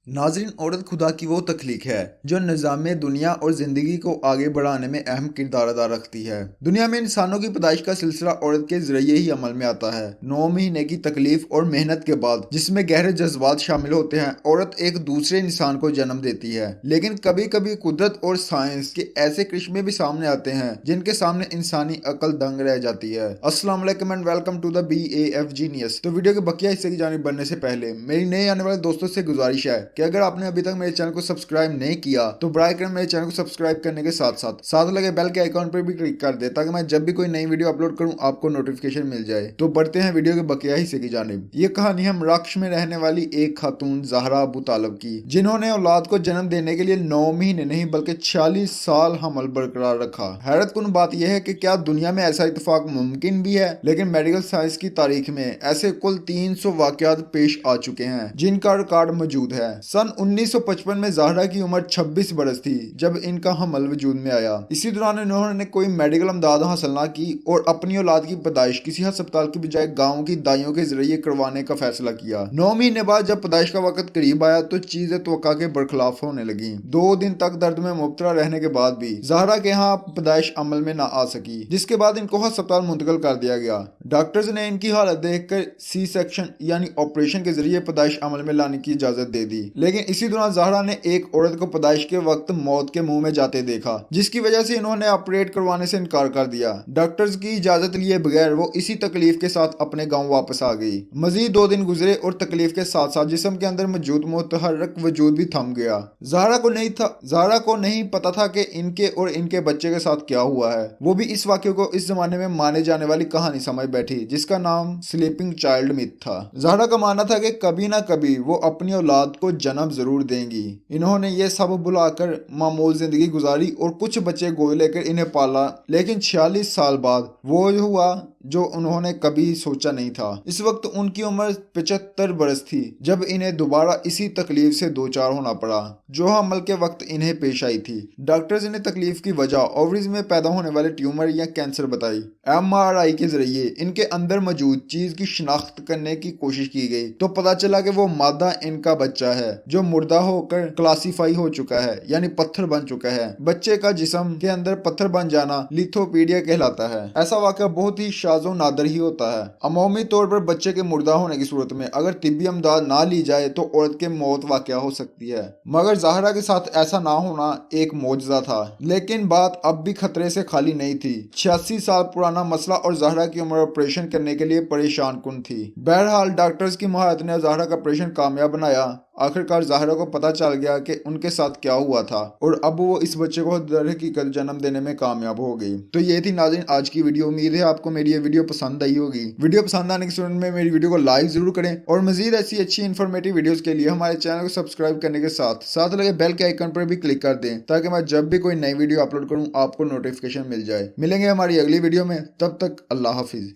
नाज़रीन, औरत खुदा की वो तख्लीक है जो निज़ाम दुनिया और ज़िंदगी को आगे बढ़ाने में अहम किरदार अदा रखती है। दुनिया में इंसानों की पैदाइश का सिलसिला औरत के जरिए ही अमल में आता है। 9 महीने की तकलीफ और मेहनत के बाद, जिसमें गहरे जज्बात शामिल होते हैं, औरत एक दूसरे इंसान को जन्म देती है। लेकिन कभी कभी कुदरत और साइंस के ऐसे करिश्मे भी सामने आते हैं जिनके सामने इंसानी अकल दंग रह जाती है। अस्सलाम वालेकुम and welcome to the BAF genius. तो वीडियो के बकिया हिस्से की जानिब बढ़ने से पहले मेरी नए आने वाले दोस्तों से गुजारिश है कि अगर आपने अभी तक मेरे चैनल को सब्सक्राइब नहीं किया तो बराए करम मेरे चैनल को सब्सक्राइब करने के साथ साथ लगे बेल के आइकॉन पर भी क्लिक कर दे ताकि मैं जब भी कोई नई वीडियो अपलोड करूं आपको नोटिफिकेशन मिल जाए। तो बढ़ते हैं वीडियो के बकिया हिस्से की जानिब। ये कहानी है मराकश में रहने वाली एक खातून ज़हरा अबू तालब की, जिन्होंने औलाद को जन्म देने के लिए 9 महीने नहीं बल्कि 46 साल हमल बरकरार रखा। हैरत कुन बात यह है कि क्या दुनिया में ऐसा इत्तेफाक मुमकिन भी है, लेकिन मेडिकल साइंस की तारीख में ऐसे कुल 300 वाकयात पेश आ चुके हैं जिनका रिकॉर्ड मौजूद है। सन 1955 में ज़हरा की उम्र 26 बरस थी जब इनका हमल वजूद में आया। इसी दौरान इन्होंने कोई मेडिकल अमदाद हासिल ना की और अपनी औलाद की पैदाइश किसी अस्पताल की बजाय गाँव की दाइयों के जरिए करवाने का फैसला किया। 9 महीने बाद जब पैदाइश का वक्त करीब आया तो चीजें तवक्का के बरखिलाफ होने लगी। 2 दिन तक दर्द में मुब्तला रहने के बाद भी ज़हरा के यहाँ पैदाइश अमल में ना आ सकी, जिसके बाद इनको अस्पताल मुंतकिल कर दिया गया। डॉक्टर्स ने इनकी हालत देखकर सी सेक्शन यानी ऑपरेशन के जरिए पैदाइश अमल में लाने की इजाजत दे दी। लेकिन इसी दौरान ज़हरा ने एक औरत को पैदाइश के वक्त मौत के मुंह में जाते देखा, जिसकी वजह से इन्होंने ऑपरेट करवाने से इनकार कर दिया। डॉक्टर्स की इजाजत लिए बगैर वो इसी तकलीफ के साथ अपने गाँव वापस आ गई। मजीद 2 दिन गुजरे और तकलीफ के साथ साथ जिस्म के अंदर मौजूद मुतहर्रिक वजूद भी थम गया। ज़हरा को नहीं पता था कि इनके और इनके बच्चे के साथ क्या हुआ है। वो भी इस वाक्य को इस जमाने में माने जाने वाली कहानी समझ बैठी जिसका नाम स्लीपिंग चाइल्ड मिथ था। ज़हरा का मानना था कि कभी ना कभी वो अपनी औलाद को जन्म जरूर देंगी। इन्होंने ये सब बुलाकर मामूल जिंदगी गुजारी और कुछ बच्चे गोद लेकर इन्हें पाला, लेकिन 46 साल बाद वो हुआ जो उन्होंने कभी सोचा नहीं था। इस वक्त उनकी उम्र 75 बरस थी जब इन्हें दोबारा इसी तकलीफ से दो चार होना पड़ा जो हमल के वक्त इन्हें पेश आई थी। डॉक्टर्स ने तकलीफ की वजह ओवरीज में पैदा होने वाले ट्यूमर या कैंसर बताई। MRI के जरिए इनके अंदर मौजूद चीज की शिनाख्त करने की कोशिश की गई तो पता चला कि वो मादा इनका बच्चा है जो मुर्दा होकर क्लासीफाई हो चुका है, यानी पत्थर बन चुका है। बच्चे का जिस्म के अंदर पत्थर बन जाना लिथोपीडिया कहलाता है। ऐसा वाक़या बहुत ही नादर ही होता है। अमूमी तौर पर बच्चे के मुर्दा होने की सूरत में अगर तिब्बी अमदाद ना ली जाए तो औरत के मौत वाक़या हो सकती है, मगर ज़हरा के साथ ऐसा ना होना एक मौजज़ा था। लेकिन बात अब भी खतरे से खाली नहीं थी। 86 साल पुराना मसला और ज़हरा की उम्र ऑपरेशन करने के लिए परेशान कुन थी। बहरहाल डॉक्टर्स की महारत ने ज़हरा का ऑपरेशन कामयाब बनाया। आखिरकार ज़हरा को पता चल गया कि उनके साथ क्या हुआ था और अब वो इस बच्चे को दर हकीकत जन्म देने में कामयाब हो गई। तो ये थी नाज़रीन आज की वीडियो। उम्मीद है आपको मेरी ये वीडियो पसंद आई होगी। वीडियो पसंद आने की सूरत में मेरी वीडियो को लाइक जरूर करें और मजीद ऐसी अच्छी इन्फॉर्मेटिव वीडियोस के लिए हमारे चैनल को सब्सक्राइब करने के साथ लगे बेल के आइकन पर भी क्लिक कर दें ताकि मैं जब भी कोई नई वीडियो अपलोड करूँ आपको नोटिफिकेशन मिल जाए। मिलेंगे हमारी अगली वीडियो में, तब तक अल्लाह हाफिज।